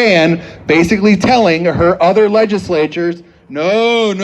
Bryan basically telling her other legislatures, no,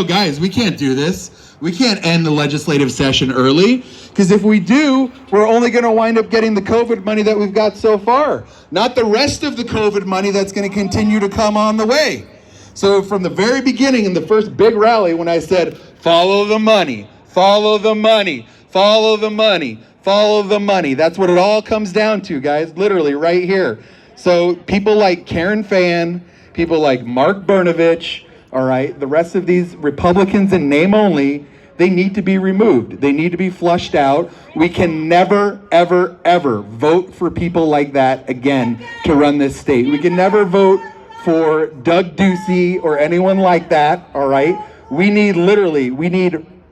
guys, we can't do this. We can't end the legislative session early, because if we do, we're only going to wind up getting the COVID money that we've got so far, not the rest of the COVID money that's going to continue to come on the way. So from the very beginning, in the first big rally, when I said, follow the money, follow the money, follow the money, follow the money, that's what it all comes down to, guys, literally right here. So people like Karen Fann, people like Mark Brnovich, all right, the rest of these Republicans in name only, they need to be removed. They need to be flushed out. We can never, ever, ever vote for people like that again to run this state. We can never vote for Doug Ducey or anyone like that, all right? We need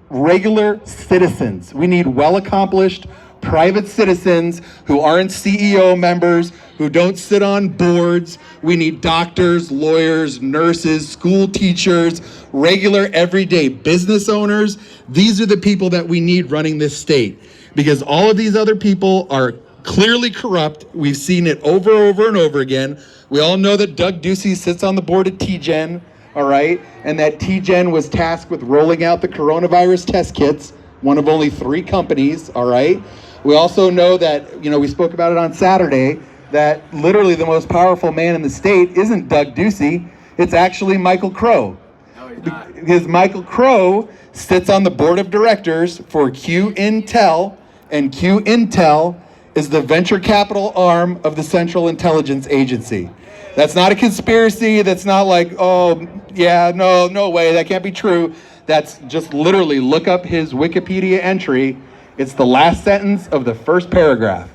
regular citizens. We need well-accomplished private citizens who aren't CEO members, who don't sit on boards. We need doctors, lawyers, nurses, school teachers, regular everyday business owners. These are the people that we need running this state, because all of these other people are clearly corrupt. We've seen it over and over again. We all know that Doug Ducey sits on the board of TGen, all right? And that TGen was tasked with rolling out the coronavirus test kits, one of only 3 companies, all right? We also know that, we spoke about it on Saturday, that literally the most powerful man in the state isn't Doug Ducey, it's actually Michael Crow. No, he's not. Because Michael Crow sits on the board of directors for Q Intel, and Q Intel is the venture capital arm of the Central Intelligence Agency. That's not a conspiracy. That's not like, oh, yeah, no way, that can't be true. That's just literally, look up his Wikipedia entry. It's the last sentence of the first paragraph.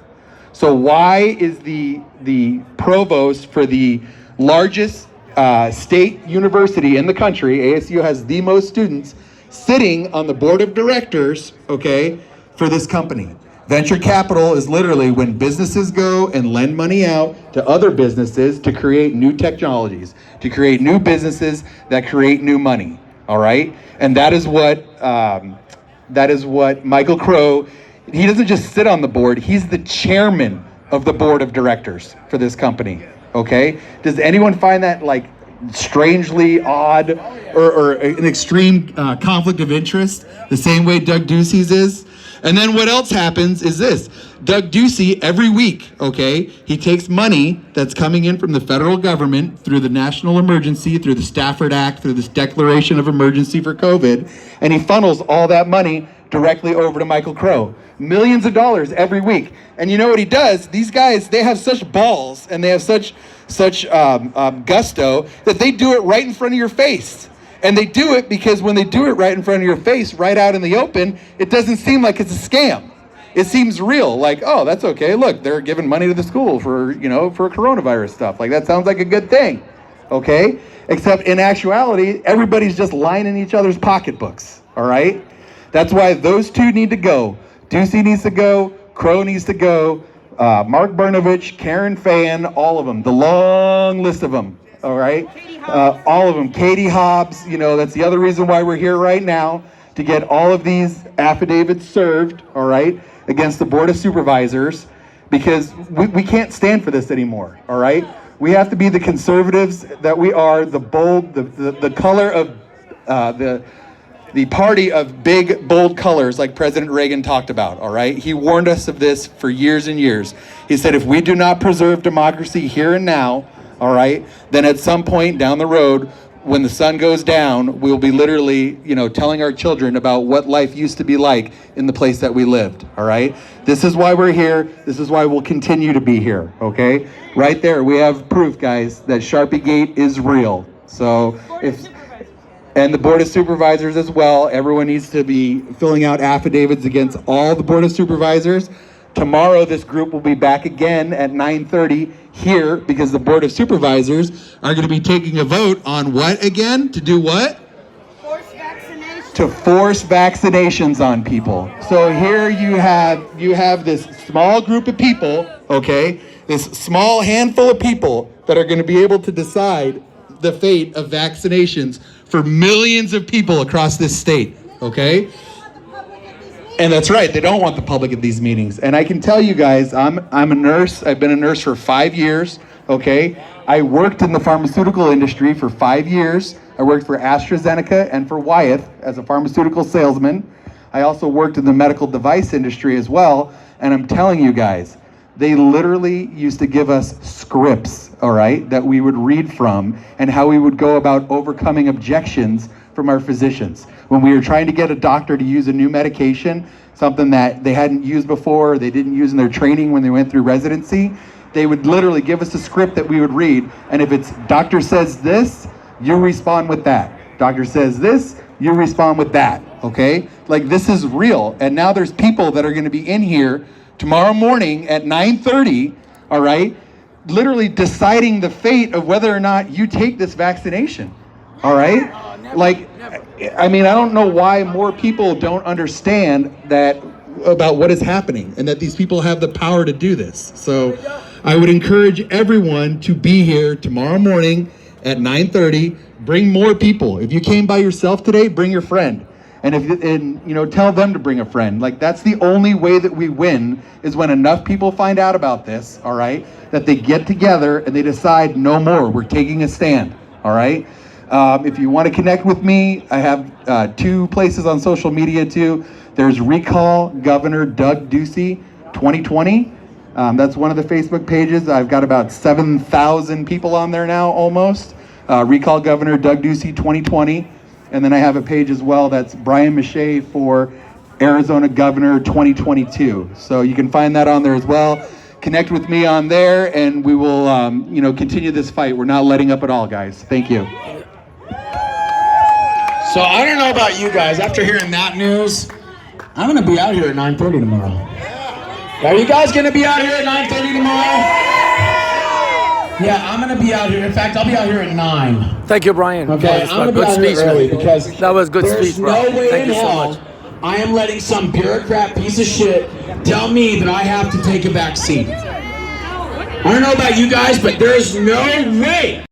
So why is the provost for the largest state university in the country, ASU has the most students, sitting on the board of directors, okay, for this company? Venture capital is literally when businesses go and lend money out to other businesses to create new technologies, to create new businesses that create new money, all right? And that is what Michael Crow, he doesn't just sit on the board, he's the chairman of the board of directors for this company, okay? Does anyone find that like strangely odd or an extreme conflict of interest, the same way Doug Ducey's is? And then what else happens is this. Doug Ducey, every week, okay, he takes money that's coming in from the federal government through the national emergency, through the Stafford Act, through this declaration of emergency for COVID, and he funnels all that money directly over to Michael Crow. Millions of dollars every week. And you know what he does? These guys, they have such balls and they have such gusto that they do it right in front of your face. And they do it because when they do it right in front of your face, right out in the open, it doesn't seem like it's a scam. It seems real, like, oh, that's okay. Look, they're giving money to the school for coronavirus stuff. Like, that sounds like a good thing, okay? Except in actuality, everybody's just lining each other's pocketbooks, all right? That's why those two need to go. Ducey needs to go, Crow needs to go, Mark Brnovich, Karen Fann, all of them, the long list of them. All right, all of them. Katie Hobbs, that's the other reason why we're here right now, to get all of these affidavits served, all right, against the Board of Supervisors, because we can't stand for this anymore, all right? We have to be the conservatives that we are, the bold, the color of, the party of big, bold colors like President Reagan talked about, all right? He warned us of this for years and years. He said, if we do not preserve democracy here and now, all right, then at some point down the road, when the sun goes down, we'll be literally, telling our children about what life used to be like in the place that we lived, all right? This is why we're here. This is why we'll continue to be here, okay? Right there, we have proof, guys, that Sharpie Gate is real. So, and the Board of Supervisors as well. Everyone needs to be filling out affidavits against all the Board of Supervisors. Tomorrow, this group will be back again at 9:30 here, because the Board of Supervisors are going to be taking a vote on what again? To do what? Force vaccinations. To force vaccinations on people. So here you have this small group of people, okay? This small handful of people that are going to be able to decide the fate of vaccinations for millions of people across this state, okay? And that's right, they don't want the public at these meetings. And I can tell you guys, I'm a nurse. I've been a nurse for 5 years, okay? I worked in the pharmaceutical industry for 5 years. I worked for AstraZeneca and for Wyeth as a pharmaceutical salesman. I also worked in the medical device industry as well. And I'm telling you guys, they literally used to give us scripts, all right, that we would read from and how we would go about overcoming objections from our physicians. When we were trying to get a doctor to use a new medication, something that they hadn't used before, or they didn't use in their training when they went through residency, they would literally give us a script that we would read, and if it's doctor says this, you respond with that. Doctor says this, you respond with that, okay? Like, this is real, and now there's people that are gonna be in here tomorrow morning at 9:30, all right, literally deciding the fate of whether or not you take this vaccination, all right? Like, I mean, I don't know why more people don't understand that about what is happening and that these people have the power to do this. So I would encourage everyone to be here tomorrow morning at 9:30. Bring more people. If you came by yourself today, bring your friend. And tell them to bring a friend. Like, that's the only way that we win, is when enough people find out about this, all right, that they get together and they decide no more, we're taking a stand, all right? If you want to connect with me, I have 2 places on social media too. There's Recall Governor Doug Ducey 2020. That's one of the Facebook pages. I've got about 7,000 people on there now, almost. Recall Governor Doug Ducey 2020. And then I have a page as well that's Bryan Masche for Arizona Governor 2022. So you can find that on there as well. Connect with me on there, and we will continue this fight. We're not letting up at all, guys. Thank you. So I don't know about you guys. After hearing that news, I'm gonna be out here at 9:30 tomorrow. Are you guys gonna be out here at 9:30 tomorrow? Yeah, I'm gonna be out here. In fact, I'll be out here at 9. Thank you, Bryan. Okay, I'm gonna be out here early because that was good speech, bro. There's no way Thank in you so hell much. I am letting some bureaucrat piece of shit tell me that I have to take a vaccine. I don't know about you guys, but there's no way